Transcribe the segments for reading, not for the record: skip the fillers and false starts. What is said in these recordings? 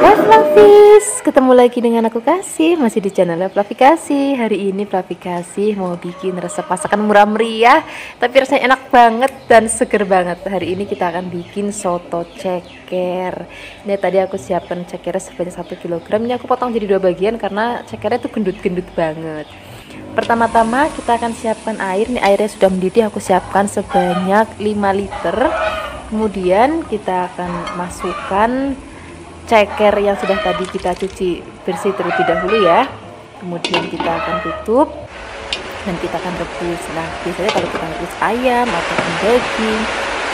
Hai Flavis, ketemu lagi dengan aku Kasih, masih di channel Flavi Kasih. Hari ini Flavi Kasih mau bikin resep masakan murah meriah, tapi rasanya enak banget dan seger banget. Hari ini kita akan bikin soto ceker. Ini tadi aku siapkan cekernya sebanyak 1 kg. Ini aku potong jadi 2 bagian karena cekernya tuh gendut-gendut banget. Pertama-tama kita akan siapkan air. Ini airnya sudah mendidih, aku siapkan sebanyak 5 liter. Kemudian kita akan masukkan ceker yang sudah tadi kita cuci bersih terlebih dahulu ya. Kemudian kita akan tutup dan kita akan rebus. Nah, biasanya kalau kita rebus ayam ataupun daging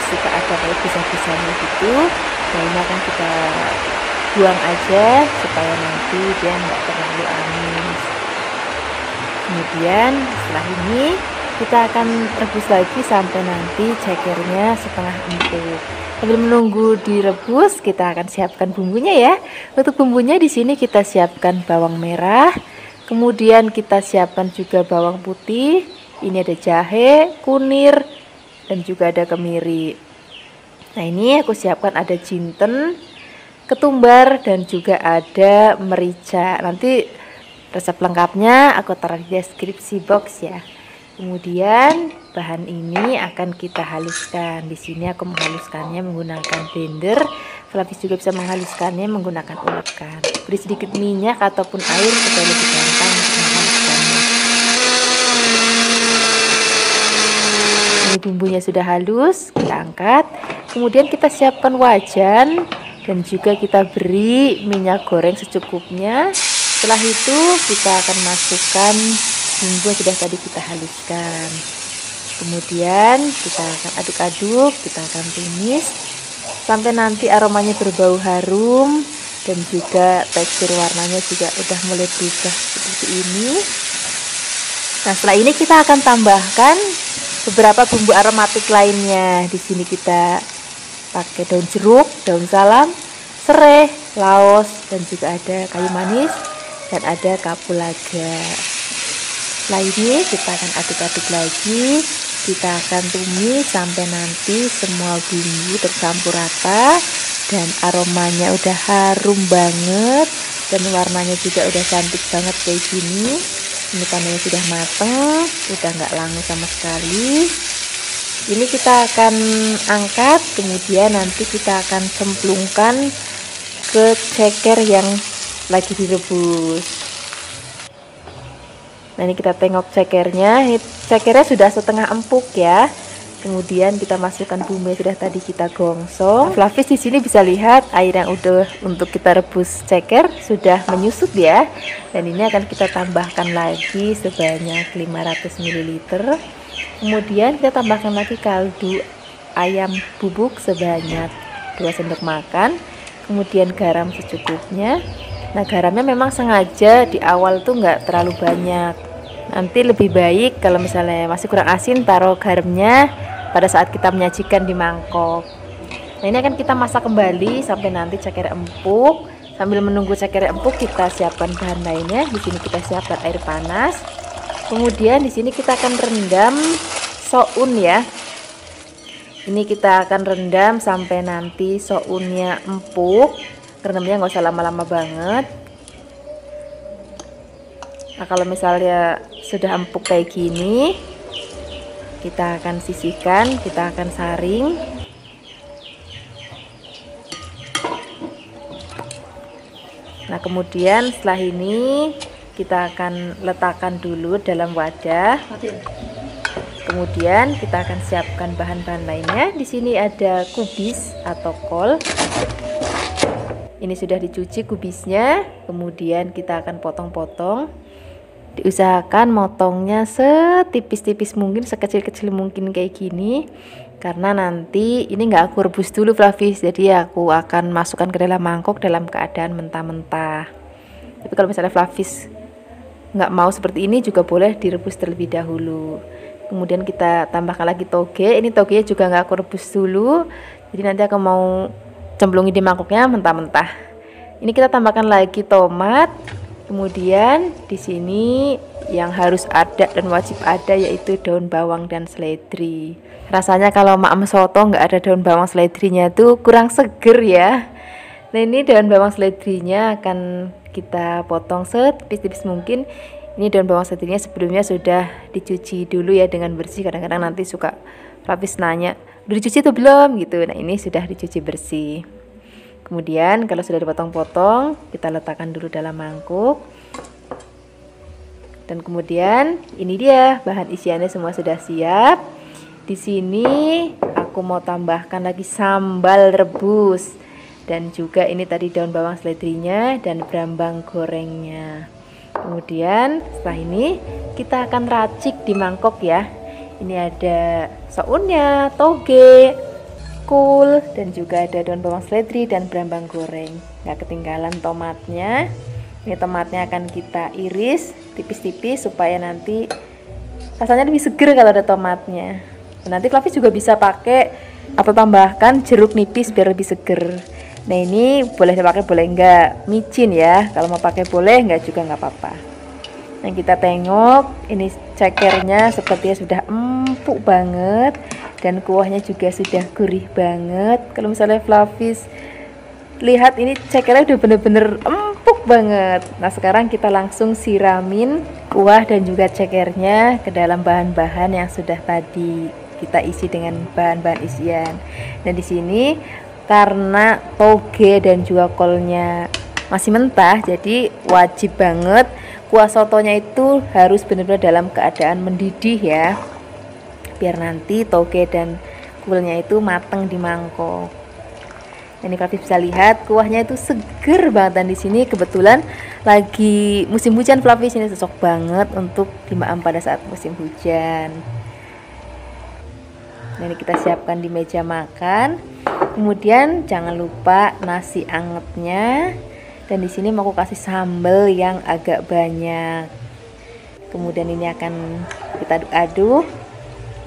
suka ada kayak pisah-pisahnya gitu. Nah, ini akan kita buang aja supaya nanti dia nggak terlalu amis. Kemudian setelah ini kita akan rebus lagi sampai nanti cekernya setengah empuk. Sambil menunggu direbus, kita akan siapkan bumbunya ya. Untuk bumbunya di sini kita siapkan bawang merah, kemudian kita siapkan juga bawang putih. Ini ada jahe, kunir, dan juga ada kemiri. Nah, ini aku siapkan ada jinten, ketumbar, dan juga ada merica. Nanti resep lengkapnya aku taruh di deskripsi box ya. Kemudian bahan ini akan kita haluskan. Di sini aku menghaluskannya menggunakan blender. Flavis juga bisa menghaluskannya menggunakan ulekan. Beri sedikit minyak ataupun air supaya lebih gampang untuk menghaluskannya. Ini bumbunya sudah halus, kita angkat. Kemudian kita siapkan wajan dan juga kita beri minyak goreng secukupnya. Setelah itu kita akan masukkan bumbu yang sudah tadi kita haluskan. Kemudian kita akan aduk-aduk, kita akan tumis sampai nanti aromanya berbau harum dan juga tekstur warnanya juga udah mulai berubah seperti ini. Nah, setelah ini kita akan tambahkan beberapa bumbu aromatik lainnya. Di sini kita pakai daun jeruk, daun salam, serai, laos, dan juga ada kayu manis dan ada kapulaga. Setelah ini kita akan aduk-aduk lagi, kita akan tumis sampai nanti semua bumbu tercampur rata dan aromanya udah harum banget dan warnanya juga udah cantik banget kayak gini. Ini tandanya sudah mateng, udah nggak langu sama sekali. Ini kita akan angkat, kemudian nanti kita akan cemplungkan ke ceker yang lagi direbus. Nah, ini kita tengok cekernya. Cekernya sudah setengah empuk ya. Kemudian kita masukkan bumbu yang sudah tadi kita gongsong. Flavis di sini bisa lihat air yang udah untuk kita rebus ceker sudah menyusut ya. Dan ini akan kita tambahkan lagi sebanyak 500 ml. Kemudian kita tambahkan lagi kaldu ayam bubuk sebanyak 2 sendok makan. Kemudian garam secukupnya. Nah, garamnya memang sengaja di awal tuh nggak terlalu banyak. Nanti lebih baik kalau misalnya masih kurang asin, taruh garamnya pada saat kita menyajikan di mangkok. Nah, ini akan kita masak kembali sampai nanti ceker empuk. Sambil menunggu ceker empuk, kita siapkan bahan lainnya. Di sini kita siapkan air panas. Kemudian di sini kita akan rendam soun ya. Ini kita akan rendam sampai nanti sounnya empuk. Rendamnya nggak usah lama-lama banget. Nah, kalau misalnya sudah empuk kayak gini, kita akan sisihkan, kita akan saring. Nah, kemudian setelah ini kita akan letakkan dulu dalam wadah. Kemudian kita akan siapkan bahan-bahan lainnya. Di sini ada kubis atau kol. Ini sudah dicuci kubisnya. Kemudian kita akan potong-potong. Diusahakan motongnya setipis-tipis mungkin, sekecil-kecil mungkin kayak gini. Karena nanti ini nggak aku rebus dulu Flavis, jadi aku akan masukkan ke dalam mangkok dalam keadaan mentah-mentah. Tapi kalau misalnya Flavis nggak mau seperti ini juga boleh direbus terlebih dahulu. Kemudian kita tambahkan lagi toge. Ini togenya juga nggak aku rebus dulu, jadi nanti aku mau cemplungin di mangkoknya mentah-mentah. Ini kita tambahkan lagi tomat. Kemudian di sini yang harus ada dan wajib ada yaitu daun bawang dan seledri. Rasanya kalau maem soto nggak ada daun bawang seledrinya tuh kurang seger ya. Nah, ini daun bawang seledrinya akan kita potong setipis-tipis mungkin. Ini daun bawang seledrinya sebelumnya sudah dicuci dulu ya dengan bersih. Kadang-kadang nanti suka Flavis nanya, udah dicuci atau belum gitu. Nah, ini sudah dicuci bersih. Kemudian kalau sudah dipotong-potong, kita letakkan dulu dalam mangkuk. Dan kemudian ini dia bahan isiannya semua sudah siap. Di sini aku mau tambahkan lagi sambal rebus. Dan juga ini tadi daun bawang seledrinya dan brambang gorengnya. Kemudian setelah ini kita akan racik di mangkok ya. Ini ada sounnya, toge, kul, dan juga ada daun bawang seledri dan brambang goreng. Nggak ketinggalan tomatnya. Ini tomatnya akan kita iris tipis-tipis supaya nanti rasanya lebih seger kalau ada tomatnya. Nanti Flavis juga bisa pakai atau tambahkan jeruk nipis biar lebih seger. Nah, ini boleh dipakai boleh enggak, micin ya. Kalau mau pakai boleh, enggak juga enggak apa-apa. Nah, kita tengok ini cekernya sepertinya sudah empuk banget dan kuahnya juga sudah gurih banget. Kalau misalnya Flavis lihat ini cekernya udah bener-bener empuk banget. Nah, sekarang kita langsung siramin kuah dan juga cekernya ke dalam bahan-bahan yang sudah tadi kita isi dengan bahan-bahan isian. Dan di sini karena toge dan juga kolnya masih mentah, jadi wajib banget kuah sotonya itu harus benar-benar dalam keadaan mendidih ya, biar nanti toge dan kulnya itu mateng di mangkok. Ini Flavis bisa lihat kuahnya itu seger banget, dan di sini kebetulan lagi musim hujan. Flavis ini cocok banget untuk dimakan pada saat musim hujan. Nah, ini kita siapkan di meja makan. Kemudian jangan lupa nasi angetnya, dan di sini mau aku kasih sambal yang agak banyak. Kemudian ini akan kita aduk-aduk.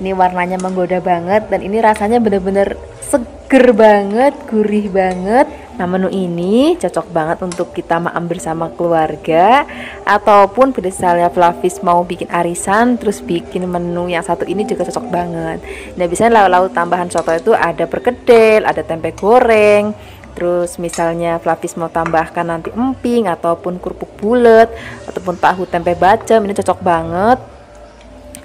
Ini warnanya menggoda banget dan ini rasanya bener-bener seger banget, gurih banget. Nah, menu ini cocok banget untuk kita makan bersama keluarga, ataupun misalnya Flavis mau bikin arisan terus bikin menu yang satu ini juga cocok banget. Nah, biasanya lauk-lauk tambahan soto itu ada perkedel, ada tempe goreng. Terus misalnya Flavis mau tambahkan nanti emping ataupun kerupuk bulat ataupun tahu tempe bacem, ini cocok banget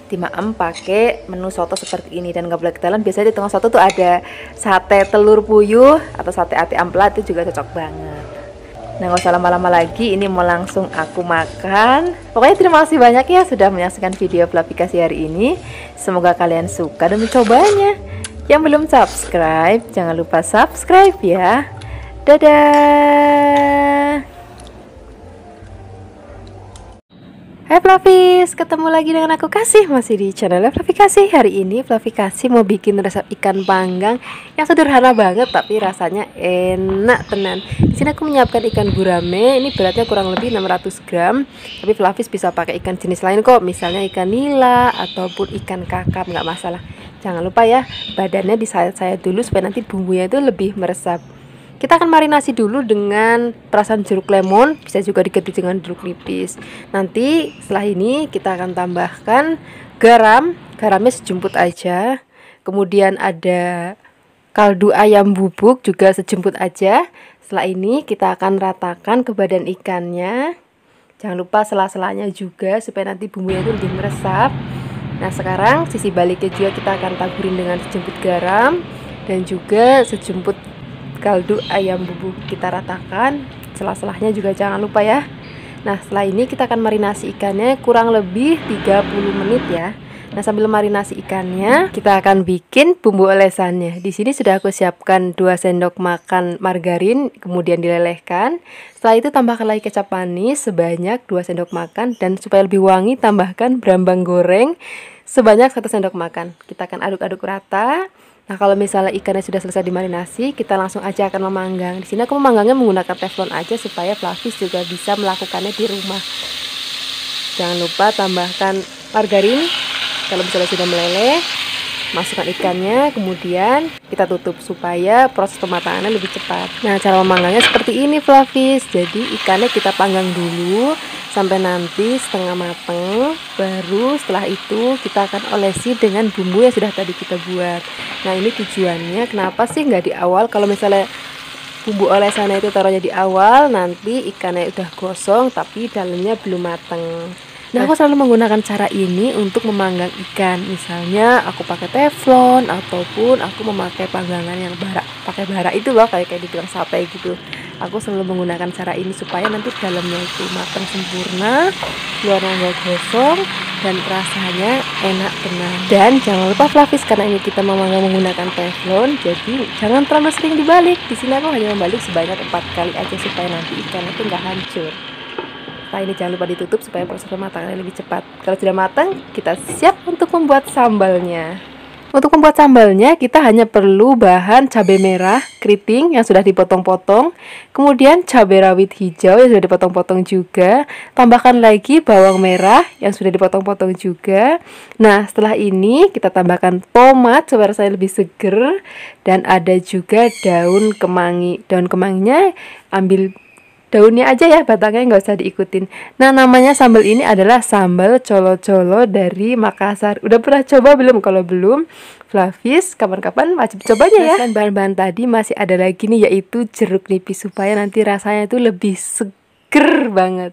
dimakan pakai menu soto seperti ini. Dan nggak boleh ketinggalan, biasanya di tengah soto tuh ada sate telur puyuh atau sate ati ampela, itu juga cocok banget. Nah, nggak usah lama-lama lagi, ini mau langsung aku makan. Pokoknya terima kasih banyak ya sudah menyaksikan video Flavikasi hari ini. Semoga kalian suka dan mencobanya. Yang belum subscribe, jangan lupa subscribe ya. Dadah. Hai Flavis, ketemu lagi dengan aku Kasih, masih di channel Flavikasi. Hari ini Flavikasi mau bikin resep ikan panggang yang sederhana banget tapi rasanya enak tenan. Di sini aku menyiapkan ikan gurame, ini beratnya kurang lebih 600 gram. Tapi Flavis bisa pakai ikan jenis lain kok, misalnya ikan nila ataupun ikan kakap, nggak masalah. Jangan lupa ya, badannya disayat-sayat dulu supaya nanti bumbunya itu lebih meresap. Kita akan marinasi dulu dengan perasan jeruk lemon, bisa juga diganti dengan jeruk nipis. Nanti setelah ini kita akan tambahkan garam, garamnya sejumput aja. Kemudian ada kaldu ayam bubuk juga sejumput aja. Setelah ini kita akan ratakan ke badan ikannya. Jangan lupa sela-selanya juga supaya nanti bumbunya itu lebih meresap. Nah, sekarang sisi baliknya juga kita akan taburin dengan sejumput garam dan juga sejumput kaldu ayam bubuk, kita ratakan. Selah-selahnya juga jangan lupa ya. Nah, setelah ini kita akan marinasi ikannya kurang lebih 30 menit ya. Nah, sambil marinasi ikannya, kita akan bikin bumbu olesannya. Di sini sudah aku siapkan 2 sendok makan margarin, kemudian dilelehkan. Setelah itu tambahkan lagi kecap manis sebanyak 2 sendok makan, dan supaya lebih wangi tambahkan brambang goreng sebanyak 1 sendok makan. Kita akan aduk-aduk rata. Nah, kalau misalnya ikannya sudah selesai dimarinasi, kita langsung aja akan memanggang. Di sini aku memanggangnya menggunakan teflon aja supaya Flavis juga bisa melakukannya di rumah. Jangan lupa tambahkan margarin. Kalau misalnya sudah meleleh, masukkan ikannya, kemudian kita tutup supaya proses pematangannya lebih cepat. Nah, cara memanggangnya seperti ini Flavis. Jadi ikannya kita panggang dulu sampai nanti setengah mateng, baru setelah itu kita akan olesi dengan bumbu yang sudah tadi kita buat. Nah, ini tujuannya kenapa sih nggak di awal, kalau misalnya bumbu olesannya itu taruhnya di awal, nanti ikannya udah gosong tapi dalamnya belum mateng. Nah, aku selalu menggunakan cara ini untuk memanggang ikan. Misalnya aku pakai teflon ataupun aku memakai panggangan yang pakai bara itu loh, kayak dibilang sate gitu. Aku selalu menggunakan cara ini supaya nanti dalamnya itu matang sempurna, luarnya nggak gosong, dan rasanya enak benar. Dan jangan lupa Flavis, karena ini kita memanggang menggunakan teflon, jadi jangan terlalu sering dibalik. Di sini aku hanya membalik sebanyak 4 kali aja supaya nanti ikan itu nggak hancur. Nah, ini jangan lupa ditutup supaya proses pematangannya lebih cepat. Kalau sudah matang, kita siap untuk membuat sambalnya. Untuk membuat sambalnya, kita hanya perlu bahan cabai merah keriting yang sudah dipotong-potong, kemudian cabai rawit hijau yang sudah dipotong-potong juga, tambahkan lagi bawang merah yang sudah dipotong-potong juga. Nah, setelah ini kita tambahkan tomat supaya rasanya lebih seger, dan ada juga daun kemangi. Daun kemanginya ambil daunnya aja ya, batangnya nggak usah diikutin. Nah, namanya sambal ini adalah sambal colo-colo dari Makassar. Udah pernah coba belum? Kalau belum, Flavis kapan-kapan wajib cobanya ya. Dan bahan-bahan tadi masih ada lagi nih, yaitu jeruk nipis supaya nanti rasanya itu lebih seger banget.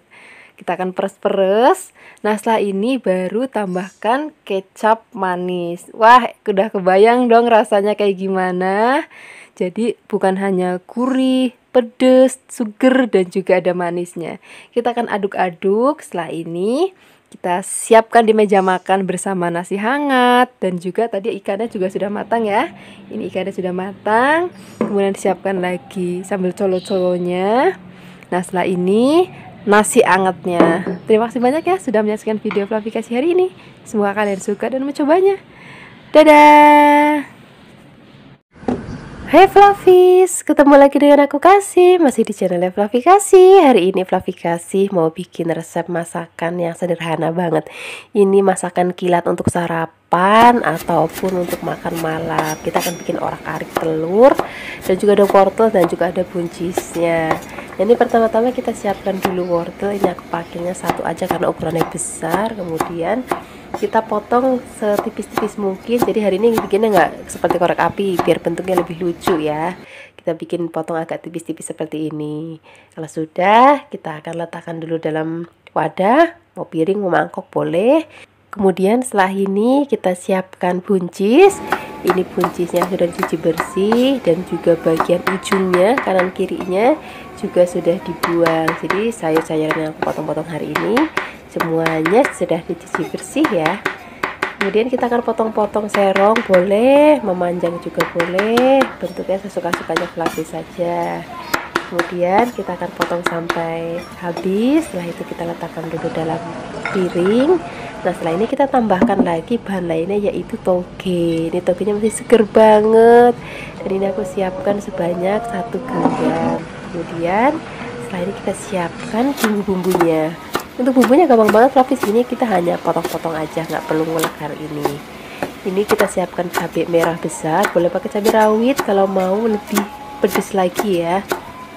Kita akan peres-peres. Nah, setelah ini baru tambahkan kecap manis. Wah, udah kebayang dong rasanya kayak gimana. Jadi bukan hanya gurih, pedes, suger, dan juga ada manisnya. Kita akan aduk-aduk. Setelah ini kita siapkan di meja makan bersama nasi hangat. Dan juga tadi ikannya juga sudah matang ya. Ini ikannya sudah matang. Kemudian disiapkan lagi sambal colo-colonya. Nah, setelah ini nasi hangatnya. Terima kasih banyak ya sudah menyaksikan video Flavikasi hari ini. Semoga kalian suka dan mencobanya. Dadah. Hai Flavis, ketemu lagi dengan aku Kasih, masih di channel Flavikasi. Hari ini Flavikasi mau bikin resep masakan yang sederhana banget. Ini masakan kilat untuk sarapan ataupun untuk makan malam. Kita akan bikin orak-arik telur, dan juga ada wortel dan juga ada buncisnya. Ini pertama-tama kita siapkan dulu wortel. Ini aku pakainya satu aja karena ukurannya besar. Kemudian kita potong setipis-tipis mungkin. Jadi hari ini bikinnya nggak seperti korek api, biar bentuknya lebih lucu ya. Kita bikin potong agak tipis-tipis seperti ini. Kalau sudah, kita akan letakkan dulu dalam wadah, mau piring, mau mangkok boleh. Kemudian setelah ini kita siapkan buncis. Ini buncisnya sudah dicuci bersih, dan juga bagian ujungnya kanan kirinya juga sudah dibuang. Jadi sayur-sayuran yang aku potong-potong hari ini semuanya sudah dicuci bersih ya. Kemudian kita akan potong-potong serong boleh, memanjang juga boleh, bentuknya sesuka-sukanya Flavis saja. Kemudian kita akan potong sampai habis. Setelah itu kita letakkan dulu dalam piring. Nah, setelah ini kita tambahkan lagi bahan lainnya, yaitu toge. Ini togenya masih seger banget, dan ini aku siapkan sebanyak 1 genggam. Kemudian setelah ini kita siapkan bumbu-bumbunya. Untuk bumbunya gampang banget Flavis, ini kita hanya potong-potong aja, nggak perlu ngulek hari ini. Ini kita siapkan cabai merah besar, boleh pakai cabai rawit kalau mau lebih pedes lagi ya,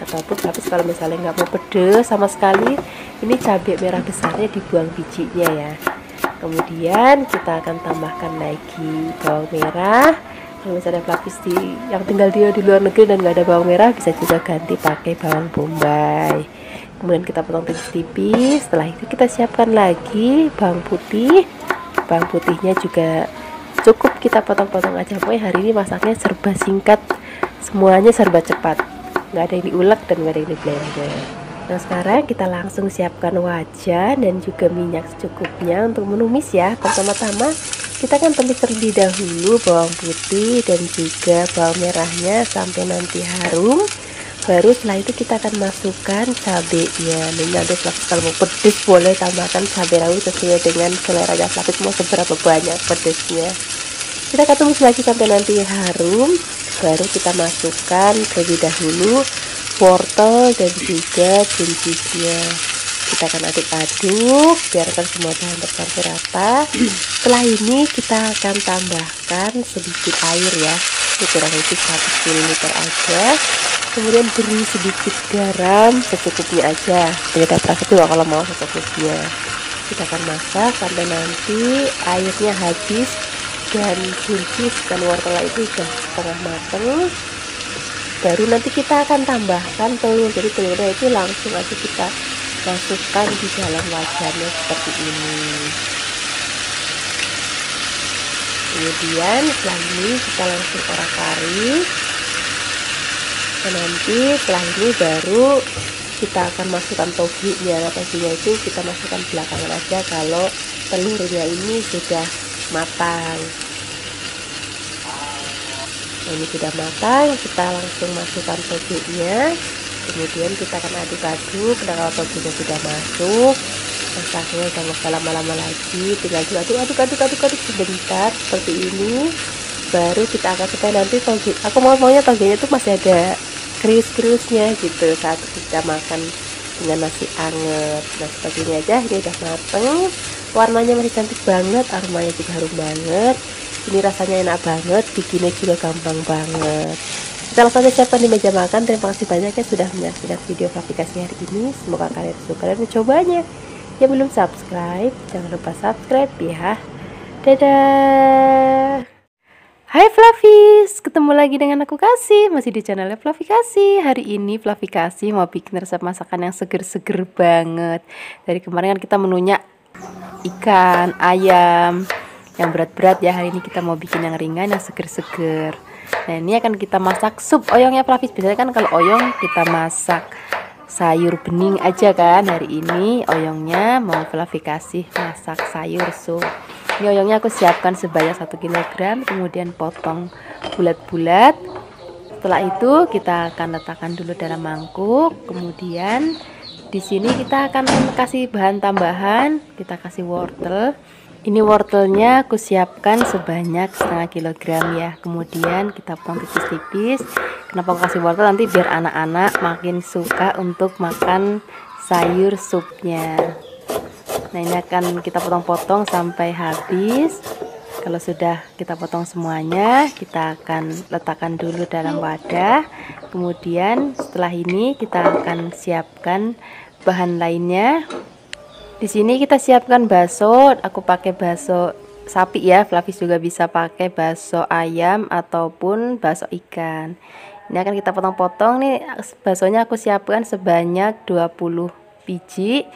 ataupun Flavis kalau misalnya nggak mau pedes sama sekali, ini cabai merah besarnya dibuang bijinya ya. Kemudian kita akan tambahkan lagi bawang merah. Kalau misalnya Flavis yang tinggal di luar negeri dan nggak ada bawang merah, bisa juga ganti pakai bawang bombay. Kemudian kita potong tipis-tipis. Setelah itu kita siapkan lagi bawang putih. Bawang putihnya juga cukup kita potong-potong aja. Pokoknya hari ini masaknya serba singkat, semuanya serba cepat, nggak ada yang diulek dan nggak ada yang di blender. Nah, sekarang kita langsung siapkan wajan dan juga minyak secukupnya untuk menumis ya. Pertama-tama kita akan tumis terlebih dahulu bawang putih dan juga bawang merahnya sampai nanti harum. Baru setelah itu kita akan masukkan cabenya. Ini nanti Flavis kalau mau pedes boleh tambahkan cabai rawit sesuai dengan selera Flavis mau seberapa banyak pedesnya. Kita akan tumis lagi sampai nanti harum. Baru kita masukkan terlebih dahulu wortel dan juga buncisnya. Kita akan aduk-aduk, biarkan semua bahan tercampur rata. Setelah ini kita akan tambahkan sedikit air ya, kurang lebih 100 ml aja. Kemudian beri sedikit garam secukupnya aja, beda rasa juga kalau mau secukupnya. Kita akan masak sampai nanti airnya habis dan buncis dan wortel itu sudah setengah matang. baru nanti kita akan tambahkan telur. Jadi telurnya itu langsung aja kita masukkan di dalam wajannya seperti ini. Kemudian setelah ini kita langsung orak-arik, dan nanti setelah ini baru kita akan masukkan toginya. Nah, toginya itu kita masukkan belakangan aja kalau telurnya ini sudah matang. Nah, ini sudah matang, kita langsung masukkan toginya. Kemudian kita akan aduk-aduk. Nah, kalau toginya sudah masuk, masaknya jangan usah lama-lama lagi, tinggal aduk sebentar seperti ini. Baru kita akan supaya nanti toge, aku maunya togenya itu masih ada krius-kriusnya gitu saat kita makan dengan nasi anget. Nah, seperti ini aja, ini udah mateng, warnanya masih cantik banget, aromanya juga harum banget. Ini rasanya enak banget, bikinnya juga gampang banget. Kita langsung aja siapkan di meja makan. Terima kasih banyak ya sudah menyaksikan video aplikasi hari ini. Semoga kalian suka dan mencobanya. Yang belum subscribe, jangan lupa subscribe ya. Dadah. Hai Fluffies, ketemu lagi dengan aku Kasih, masih di channelnya Fluffy Kasih. Hari ini Fluffy Kasih mau bikin resep masakan yang seger-seger banget. Dari kemarin kan kita menunya ikan, ayam, yang berat-berat ya. Hari ini kita mau bikin yang ringan, yang seger-seger. Nah, ini akan kita masak sup oyongnya Fluffies. Biasanya kan kalau oyong kita masak sayur bening aja kan. Hari ini oyongnya mau Fluffy Kasih masak sayur sup. Ini oyongnya aku siapkan sebanyak 1 kg, kemudian potong bulat-bulat. Setelah itu kita akan letakkan dulu dalam mangkuk. Kemudian di sini kita akan kasih bahan tambahan, kita kasih wortel. Ini wortelnya aku siapkan sebanyak setengah kilogram ya. Kemudian kita potong tipis-tipis. Kenapa aku kasih wortel? Nanti biar anak-anak makin suka untuk makan sayur supnya. Nah, ini akan kita potong-potong sampai habis. Kalau sudah kita potong semuanya, kita akan letakkan dulu dalam wadah. Kemudian setelah ini kita akan siapkan bahan lainnya. Di sini kita siapkan bakso. Aku pakai bakso sapi ya. Fluffies juga bisa pakai bakso ayam ataupun bakso ikan. Ini akan kita potong-potong nih. Baksonya aku siapkan sebanyak 20 biji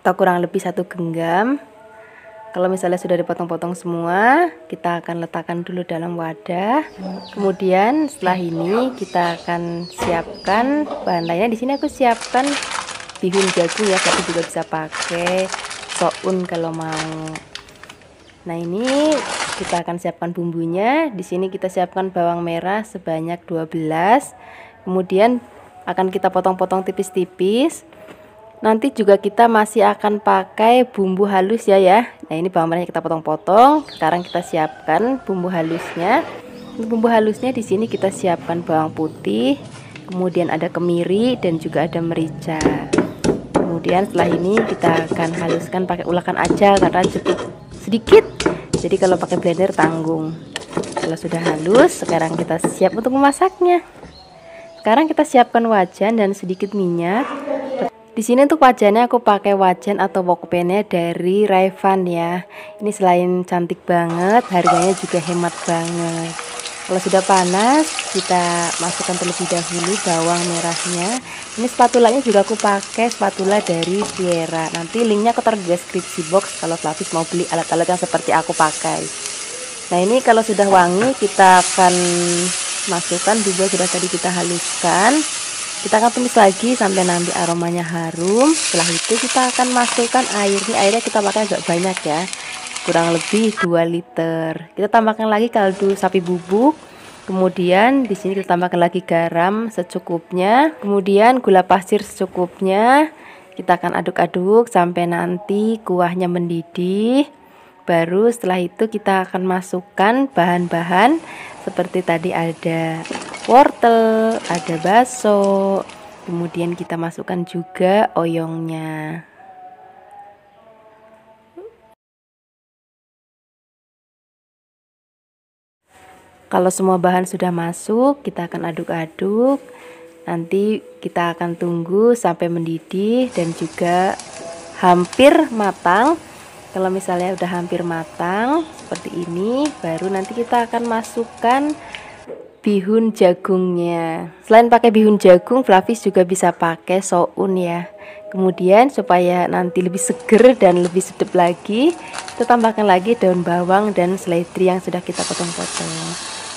atau kurang lebih 1 genggam. Kalau misalnya sudah dipotong-potong semua, kita akan letakkan dulu dalam wadah. Kemudian setelah ini kita akan siapkan bahan lainnya. Di sini aku siapkan bihun jagung ya, tapi juga bisa pakai soun kalau mau. Nah, ini kita akan siapkan bumbunya. Di sini kita siapkan bawang merah sebanyak 12. Kemudian akan kita potong-potong tipis-tipis. Nanti juga kita masih akan pakai bumbu halus ya. Nah, ini bawang merahnya kita potong-potong. Sekarang kita siapkan bumbu halusnya. Untuk bumbu halusnya di sini kita siapkan bawang putih, kemudian ada kemiri dan juga ada merica. Kemudian setelah ini kita akan haluskan pakai ulakan aja karena cukup sedikit. Jadi kalau pakai blender tanggung. Kalau sudah halus, sekarang kita siap untuk memasaknya. Sekarang kita siapkan wajan dan sedikit minyak. Di sini untuk wajannya aku pakai wajan atau wokpennya dari Rayvan ya. Ini selain cantik banget, harganya juga hemat banget. Kalau sudah panas, kita masukkan terlebih dahulu bawang merahnya. Ini spatulanya juga aku pakai spatula dari Sierra. Nanti linknya aku taruh di deskripsi box kalau Fluffies mau beli alat-alat yang seperti aku pakai. Nah, ini kalau sudah wangi, kita akan masukkan bumbu sudah tadi kita haluskan. Kita akan tumis lagi sampai nanti aromanya harum. Setelah itu kita akan masukkan air. Ini airnya kita pakai agak banyak ya, kurang lebih 2 liter. Kita tambahkan lagi kaldu sapi bubuk. Kemudian di sini kita tambahkan lagi garam secukupnya. Kemudian gula pasir secukupnya. Kita akan aduk-aduk sampai nanti kuahnya mendidih. Baru setelah itu kita akan masukkan bahan-bahan seperti tadi ada wortel, ada bakso, kemudian kita masukkan juga oyongnya. Kalau semua bahan sudah masuk, kita akan aduk-aduk. Nanti kita akan tunggu sampai mendidih dan juga hampir matang. Kalau misalnya udah hampir matang seperti ini, baru nanti kita akan masukkan bihun jagungnya. Selain pakai bihun jagung, Flavis juga bisa pakai soun ya. Kemudian supaya nanti lebih seger dan lebih sedap lagi, kita tambahkan lagi daun bawang dan seledri yang sudah kita potong-potong.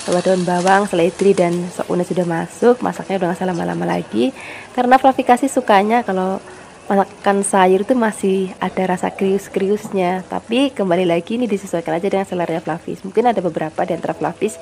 Kalau daun bawang, seledri dan sounnya sudah masuk, masaknya udah gak usah lama-lama lagi. Karena Flavi kasih sukanya kalau masakan sayur itu masih ada rasa krius-kriusnya, tapi kembali lagi ini disesuaikan aja dengan selera Flavis. Mungkin ada beberapa di antara Flavis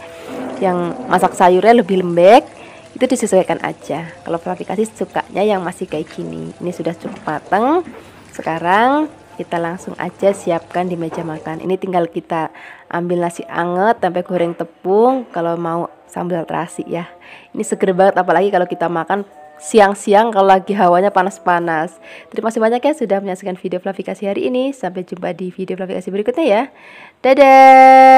yang masak sayurnya lebih lembek, itu disesuaikan aja. Kalau Flavi kasih sukanya yang masih kayak gini. Ini sudah cukup matang. Sekarang kita langsung aja siapkan di meja makan. Ini tinggal kita ambil nasi anget sampai goreng tepung, kalau mau sambal terasi ya. Ini seger banget, apalagi kalau kita makan siang-siang kalau lagi hawanya panas-panas. Terima kasih banyak ya sudah menyaksikan video Flavi Kasih hari ini. Sampai jumpa di video Flavi Kasih berikutnya ya. Dadah.